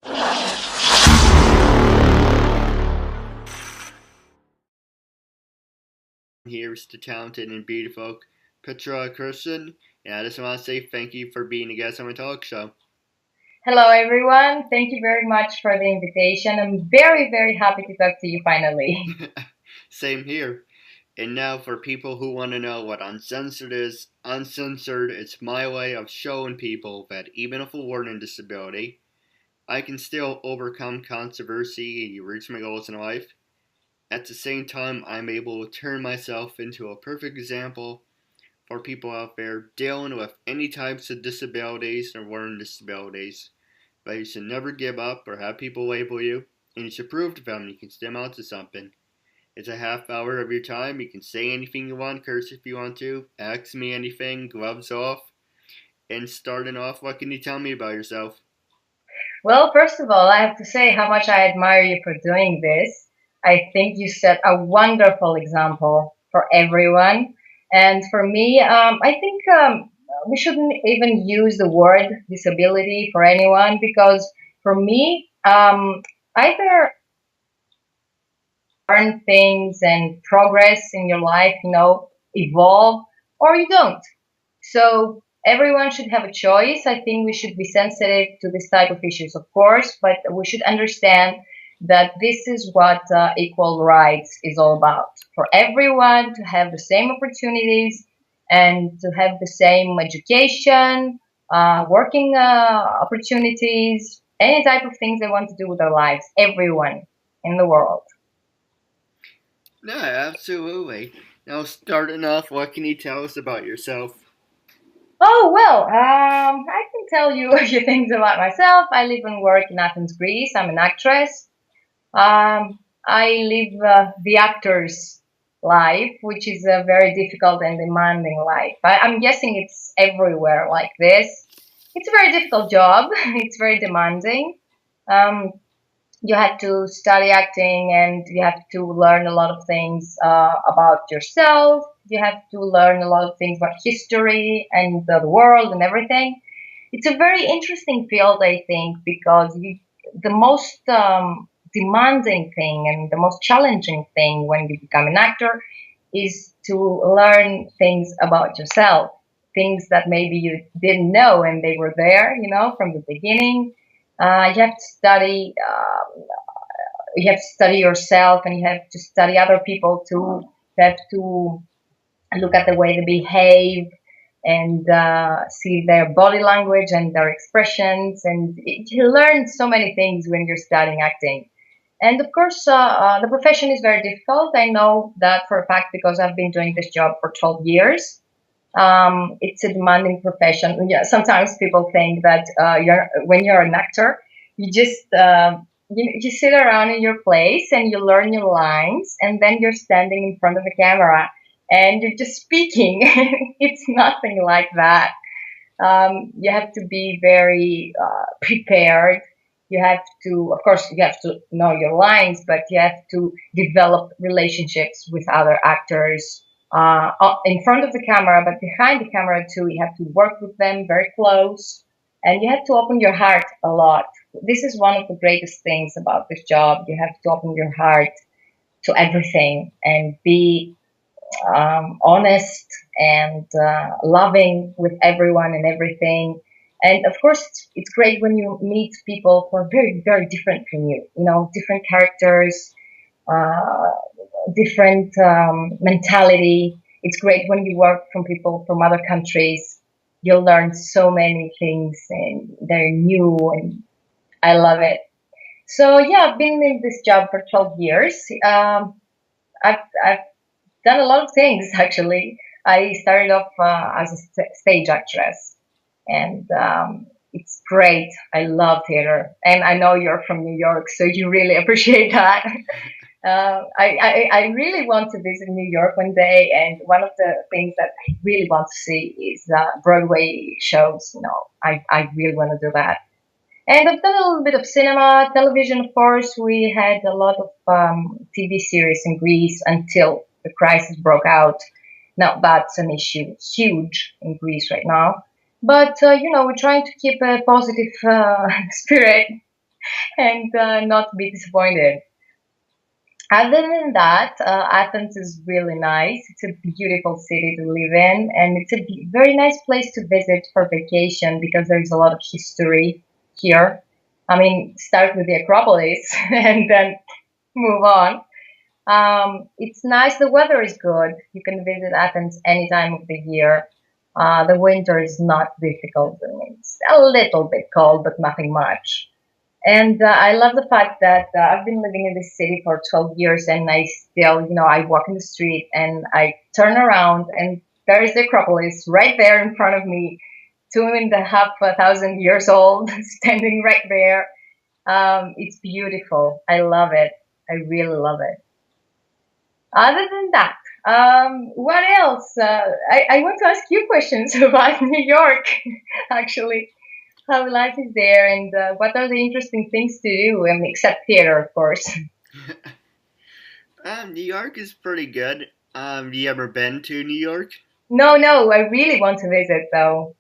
Here's the talented and beautiful Petra Christou, and I just want to say thank you for being a guest on my talk show. Hello, everyone. Thank you very much for the invitation. I'm very, very happy to talk to you finally. Same here. And now for people who want to know what uncensored is, uncensored is my way of showing people that even with a learning disability, I can still overcome controversy and reach my goals in life. At the same time, I'm able to turn myself into a perfect example for people out there dealing with any types of disabilities or learning disabilities. But you should never give up or have people label you, and you should prove to them you can stem out to something. It's a half hour of your time. You can say anything you want, curse if you want to, ask me anything, gloves off. And starting off, what can you tell me about yourself? Well, first of all, I have to say how much I admire you for doing this. I think you set a wonderful example for everyone. And for me, I think we shouldn't even use the word disability for anyone because for me, either learn things and progress in your life, evolve, or you don't. So everyone should have a choice. I think we should be sensitive to this type of issues, of course, but we should understand that this is what equal rights is all about. For everyone to have the same opportunities and to have the same education, working opportunities, any type of things they want to do with their lives, everyone in the world. No, absolutely. Now, starting off, what can you tell us about yourself? Oh, well, I can tell you a few things about myself. I live and work in Athens, Greece. I'm an actress. I live the actor's life, which is a very difficult and demanding life. I'm guessing it's everywhere like this. It's a very difficult job. It's very demanding. Um, you have to study acting and you have to learn a lot of things about yourself. You have to learn a lot of things about history and the world and everything. It's a very interesting field, I think, because the most demanding thing and the most challenging thing when you become an actor is to learn things about yourself, things that maybe you didn't know and they were there, from the beginning. You have to study. You have to study yourself, and you have to study other people too. You have to look at the way they behave and see their body language and their expressions. And you learn so many things when you're studying acting. And of course, the profession is very difficult. I know that for a fact because I've been doing this job for 12 years. It's a demanding profession. Yeah, sometimes people think that when you're an actor, you just you sit around in your place and you learn your lines, and then you're standing in front of the camera and you're just speaking. It's nothing like that. You have to be very prepared. You have to, of course, you have to know your lines, but you have to develop relationships with other actors in front of the camera, but behind the camera too. You have to work with them very close, and you have to open your heart a lot. This is one of the greatest things about this job. You have to open your heart to everything and be honest and loving with everyone and everything. And of course, it's great when you meet people who are very, very different from you. Different characters, uh, different mentality. It's great when you work from people from other countries. You'll learn so many things, and they're new, and I love it. So yeah, I've been in this job for 12 years. I've done a lot of things actually. I started off as a stage actress, and it's great. I love theater, and I know you're from New York, so you really appreciate that. I really want to visit New York one day, and one of the things that I really want to see is Broadway shows. I really want to do that. And I've done a little bit of cinema, television, of course. We had a lot of TV series in Greece until the crisis broke out. Now that's an issue, huge in Greece right now. But we're trying to keep a positive spirit and not be disappointed. Other than that, Athens is really nice. It's a beautiful city to live in, and it's a very nice place to visit for vacation because there's a lot of history here. I mean, start with the Acropolis and then move on. It's nice. The weather is good. You can visit Athens any time of the year. The winter is not difficult. I mean, it's a little bit cold, but nothing much. And I love the fact that I've been living in this city for 12 years and I still, I walk in the street and I turn around and there is the Acropolis right there in front of me, 2,500 years old, standing right there. It's beautiful. I love it. I really love it. Other than that, what else? I want to ask you questions about New York, actually. How life is there and what are the interesting things to do, except theater, of course. New York is pretty good. You ever been to New York? No, no, I really want to visit though.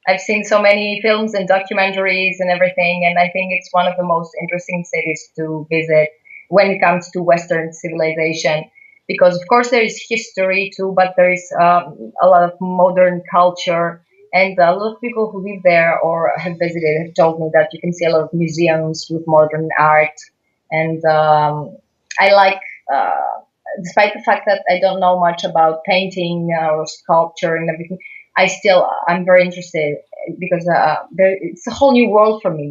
I've seen so many films and documentaries and everything, and I think it's one of the most interesting cities to visit when it comes to Western civilization. Because, of course, there is history too, but there is a lot of modern culture. And a lot of people who live there or have visited have told me that you can see a lot of museums with modern art. And I like, despite the fact that I don't know much about painting or sculpture and everything, I'm very interested because it's a whole new world for me,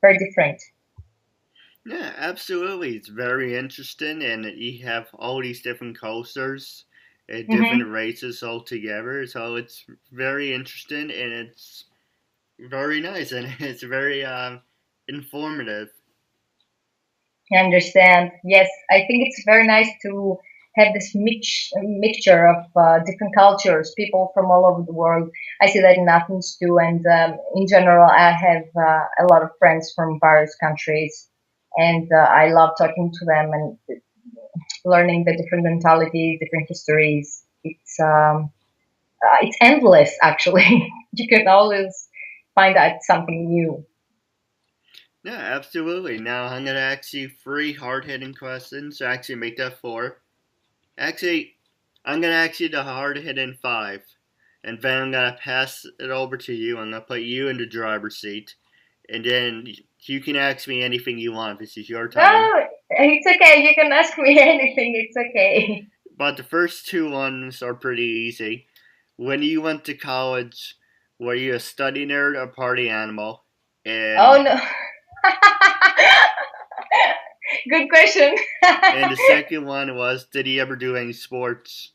very different. Yeah, absolutely. It's very interesting, and you have all these different cultures, different Hmm. races all together. So it's very interesting, and it's very nice, and it's very informative. I understand. Yes, I think it's very nice to have this mixture of different cultures, people from all over the world. I see that in Athens too, and in general, I have a lot of friends from various countries, and I love talking to them and learning the different mentalities, different histories. It's endless, actually. You can always find out something new. Yeah, absolutely. Now I'm gonna ask you three hard-hitting questions. So actually, make that four. Actually, I'm gonna ask you the hard-hitting five, and then I'm gonna pass it over to you. I'm gonna put you in the driver's seat, and then you can ask me anything you want. This is your time. No, it's okay. You can ask me anything. It's okay. But the first two ones are pretty easy. When you went to college, were you a study nerd or party animal? Oh And no. Good question. and the second one was, did you ever do any sports?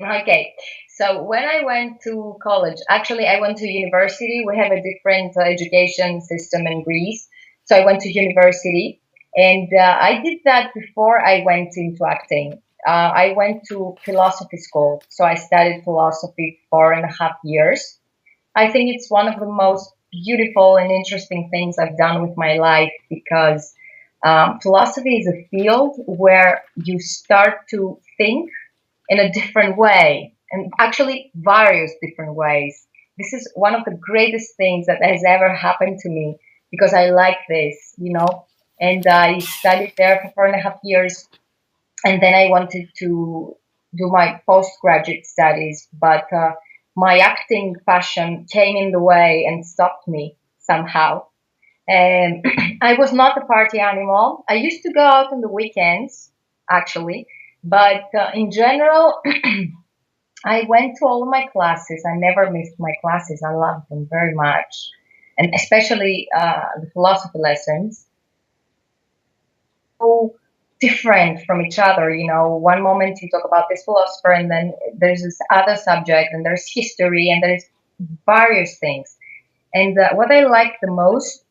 Okay. So when I went to college, actually I went to university. We have a different education system in Greece. So I went to university and I did that before I went into acting. I went to philosophy school. So I studied philosophy 4.5 years. I think it's one of the most beautiful and interesting things I've done with my life because philosophy is a field where you start to think in a different way and actually various different ways. This is one of the greatest things that has ever happened to me because I like this. And I studied there for 4.5 years and then I wanted to do my postgraduate studies, but my acting passion came in the way and stopped me somehow. And I was not a party animal. I used to go out on the weekends, actually, but in general, I went to all of my classes. I never missed my classes. I loved them very much, and especially the philosophy lessons. So different from each other. One moment you talk about this philosopher, and then there's this other subject, and there's history, and there's various things. And what I liked the most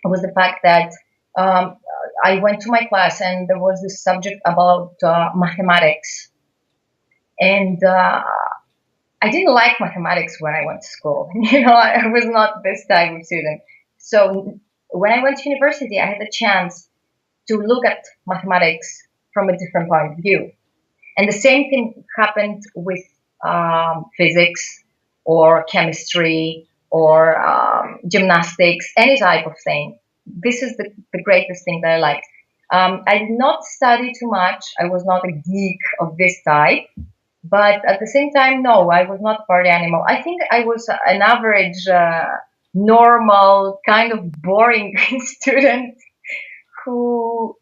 was the fact that um, I went to my class, and there was this subject about mathematics, and I didn't like mathematics when I went to school. I was not this type of student. So when I went to university, I had the chance to look at mathematics from a different point of view. And the same thing happened with physics or chemistry or gymnastics, any type of thing. this is the greatest thing that I liked. I did not study too much. I was not a geek of this type. But at the same time, no, I was not a party animal. I think I was an average, normal, kind of boring student who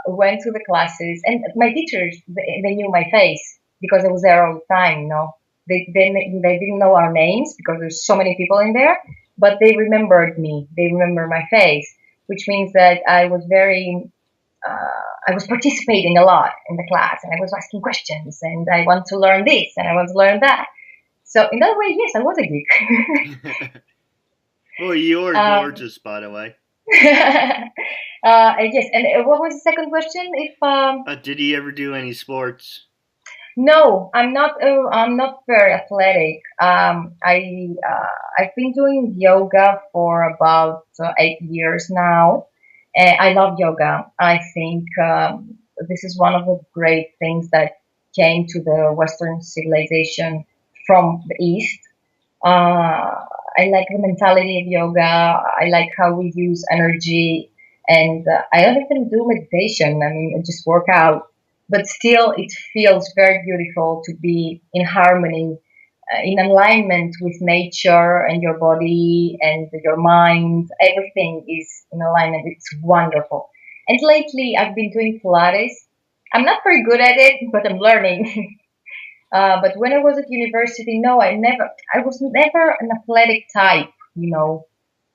went to the classes. And my teachers, they knew my face because I was there all the time, you know. They didn't know our names because there's so many people in there, but they remembered me. They remember my face, which means that I was participating a lot in the class, and I was asking questions, and I want to learn this, and I want to learn that. So in that way, yes, I was a geek. Well, you're um, gorgeous, by the way. yes, and what was the second question? If Did you ever do any sports? No, I'm not. I'm not very athletic. I've been doing yoga for about 8 years now. I love yoga. I think this is one of the great things that came to the Western civilization from the East. I like the mentality of yoga. I like how we use energy, and I don't even do meditation. I mean, I just work out, but still, it feels very beautiful to be in harmony, in alignment with nature and your body and your mind. Everything is in alignment. It's wonderful. And lately, I've been doing Pilates. I'm not very good at it, but I'm learning. But when I was at university, no, I was never an athletic type, you know.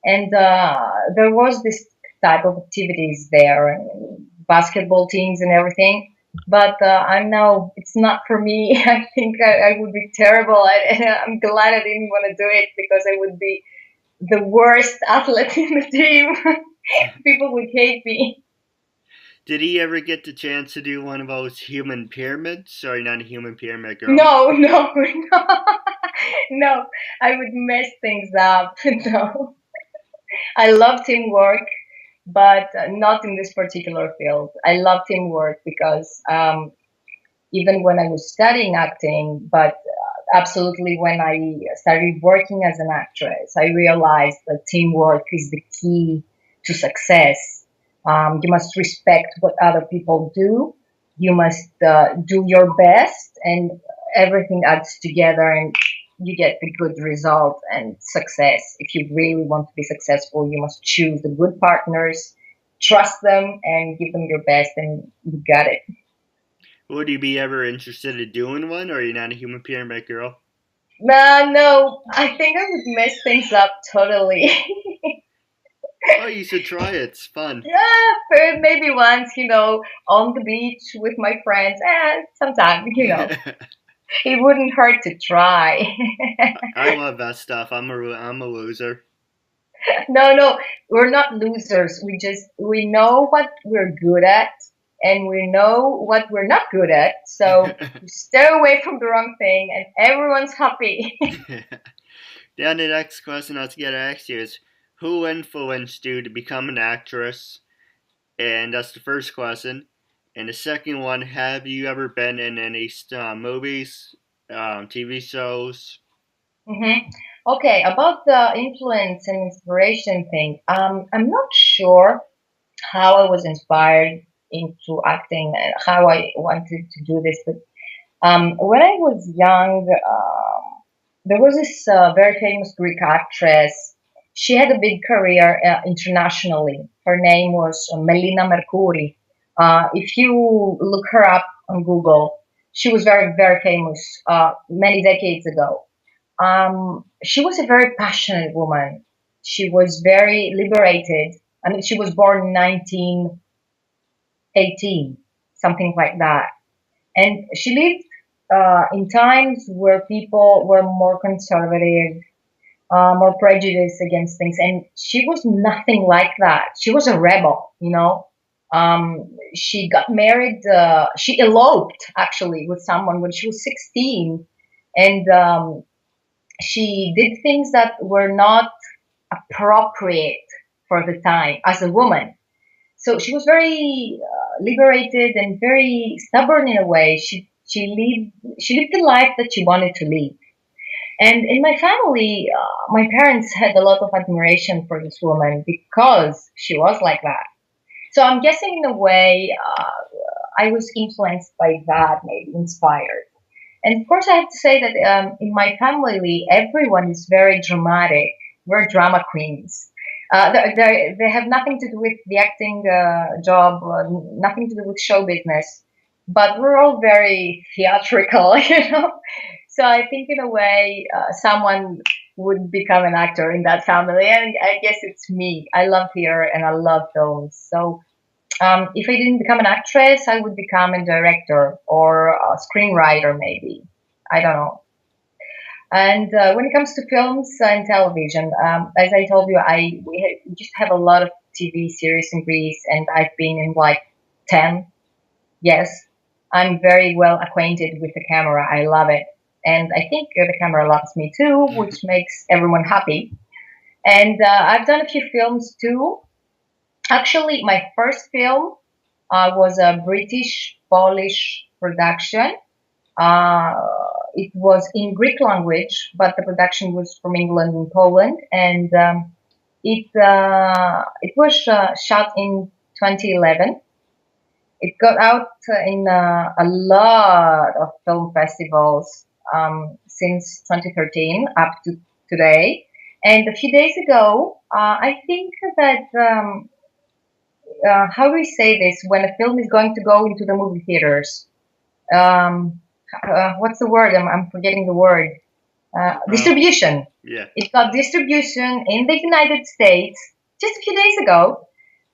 And there was this type of activities there, basketball teams and everything. But I'm now, it's not for me. I think I would be terrible at it. I'm glad I didn't want to do it because I would be the worst athlete in the team. People would hate me. Did he ever get the chance to do one of those human pyramids? Sorry, not a human pyramid girl. No, no, no, no. I would mess things up. No. I love teamwork, but not in this particular field. I love teamwork because even when I was studying acting, but absolutely when I started working as an actress, I realized that teamwork is the key to success. You must respect what other people do. You must do your best, and everything adds together, and you get the good result and success. If you really want to be successful, you must choose the good partners, trust them, and give them your best, and you got it. Would you be ever interested in doing one, or are you not a human pyramid girl? No, I think I would mess things up totally. Oh, you should try it. It's fun. Yeah, maybe once, on the beach with my friends. Sometimes, it wouldn't hurt to try. I love that stuff. I'm a loser. No, no, we're not losers. We know what we're good at and we know what we're not good at. So stay away from the wrong thing and everyone's happy. Then the next question I was going to ask you is, who influenced you to become an actress? And that's the first question. And the second one, have you ever been in any movies, TV shows? hmm Okay, about the influence and inspiration thing, I'm not sure how I was inspired into acting and how I wanted to do this. But when I was young, there was this very famous Greek actress. She had a big career internationally. Her name was Melina Mercouri. If you look her up on Google, she was very, very famous many decades ago. She was a very passionate woman. She was very liberated. I mean, she was born in 1918, something like that. And she lived in times where people were more conservative, more prejudiced against things. And she was nothing like that. She was a rebel, you know. She got married, she eloped actually with someone when she was 16. And she did things that were not appropriate for the time as a woman. So she was very liberated and very stubborn in a way. She lived the life that she wanted to live. And in my family, my parents had a lot of admiration for this woman because she was like that. So I'm guessing, in a way, I was influenced by that, maybe inspired. And of course, I have to say that in my family, everyone is very dramatic. We're drama queens. They have nothing to do with the acting job, nothing to do with show business, but we're all very theatrical, you know. So I think, in a way, someone would become an actor in that family, and I guess it's me. I love theater and I love films. So if I didn't become an actress, I would become a director or a screenwriter, maybe. I don't know. And when it comes to films and television, as I told you, we just have a lot of TV series in Greece, and I've been in like 10. Yes, I'm very well acquainted with the camera. I love it. And I think the camera loves me too, which makes everyone happy. And I've done a few films too. Actually, my first film was a British Polish production. Uh, it was in Greek language, but the production was from England and Poland, and it was shot in 2011. It got out in a lot of film festivals since 2013 up to today. And a few days ago, I think that how do we say this, when a film is going to go into the movie theaters? Um, what's the word? I'm forgetting the word. Distribution. Yeah. It got distribution in the United States just a few days ago,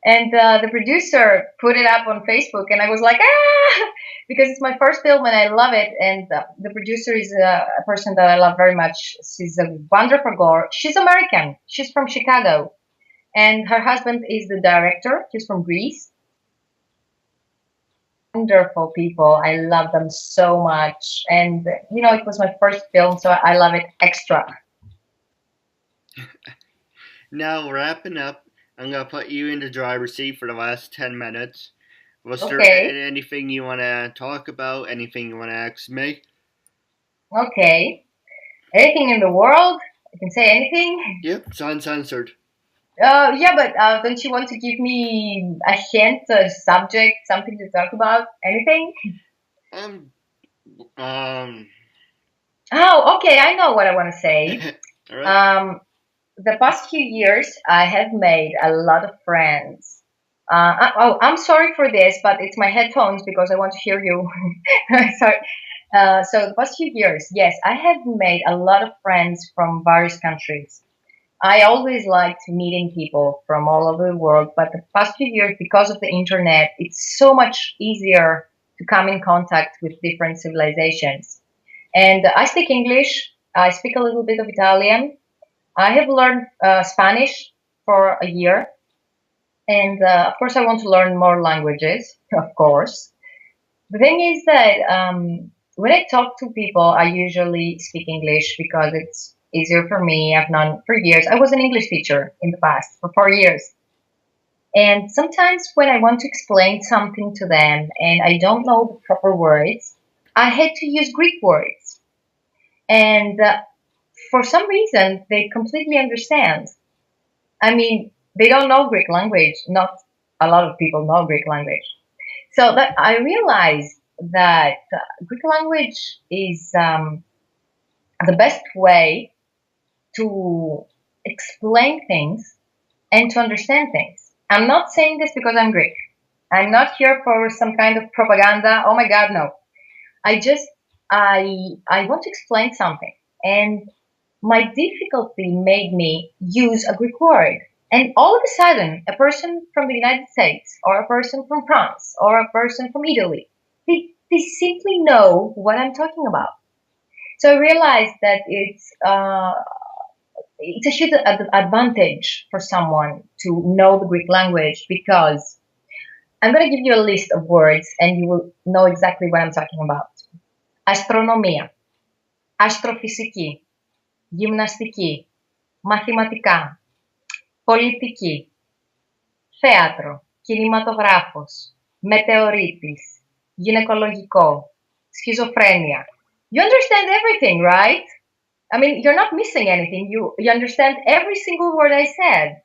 and the producer put it up on Facebook, and I was like, ah, because it's my first film and I love it. And the producer is a person that I love very much. She's a wonderful girl. She's American. She's from Chicago, and her husband is the director. He's from Greece. Wonderful people. I love them so much. And, it was my first film, so I love it extra. Now, wrapping up, I'm going to put you in the driver's seat for the last 10 minutes. Was there Okay. anything you want to talk about? Anything you want to ask me? Okay. Anything in the world? I can say anything. Yep, it's uncensored. Yeah, but don't you want to give me a hint, a subject, something to talk about? Anything? Um, um, Oh, okay. I know what I want to say. all right. The past few years, I have made a lot of friends. I'm sorry for this, but it's my headphones because I want to hear you. Sorry. So the past few years, yes, I have made a lot of friends from various countries. I always liked meeting people from all over the world, but the past few years, because of the internet, it's so much easier to come in contact with different civilizations. And I speak English. I speak a little bit of Italian. I have learned Spanish for a year, and of course, I want to learn more languages. Of course, the thing is that when I talk to people, I usually speak English because it's easier for me. I've known for years. I was an English teacher in the past for 4 years, and sometimes when I want to explain something to them and I don't know the proper words, I had to use Greek words, and for some reason, they completely understand. I mean, they don't know Greek language. Not a lot of people know Greek language. So that I realized that Greek language is the best way to explain things and to understand things. I'm not saying this because I'm Greek. I'm not here for some kind of propaganda. Oh my God, no. I just I want to explain something, and my difficulty made me use a Greek word. And all of a sudden, a person from the United States, or a person from France, or a person from Italy, they simply know what I'm talking about. So I realized that it's a huge advantage for someone to know the Greek language, because I'm going to give you a list of words and you will know exactly what I'm talking about. Αστρονομία, αστροφυσική, γυμναστική, μαθηματικά, πολιτική, θέατρο, κινηματογράφος, μετεωρίτης, γυναικολογικό, schizophrenia. You understand everything, right? I mean, you're not missing anything. You understand every single word I said.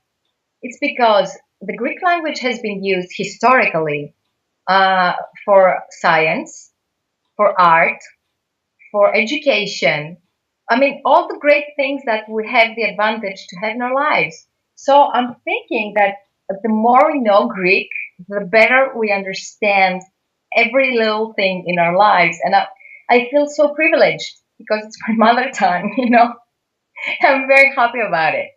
It's because the Greek language has been used historically uh, for science, for art, for education. I mean, all the great things that we have the advantage to have in our lives. So I'm thinking that the more we know Greek, the better we understand every little thing in our lives. And I feel so privileged because it's my mother tongue, you know. I'm very happy about it.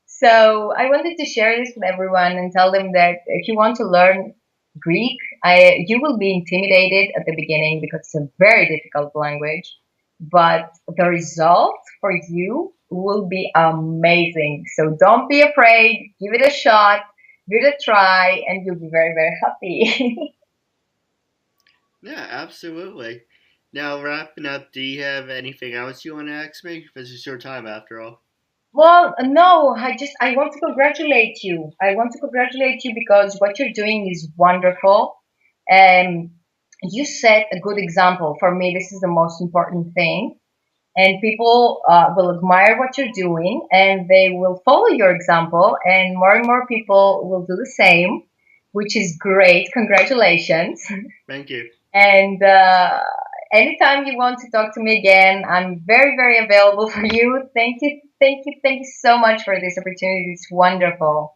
So I wanted to share this with everyone and tell them that if you want to learn Greek, you will be intimidated at the beginning because it's a very difficult language, but the result for you will be amazing. So don't be afraid, give it a shot, give it a try, and you'll be very, very happy. Yeah, absolutely. Now, wrapping up, do you have anything else you want to ask me? This is your time after all. Well, no, I want to congratulate you. I want to congratulate you because what you're doing is wonderful. And you set a good example. For me, this is the most important thing. And people will admire what you're doing and they will follow your example, and more people will do the same, which is great. Congratulations. Thank you. And anytime you want to talk to me again, I'm very, very available for you. Thank you, thank you, thank you so much for this opportunity. It's wonderful.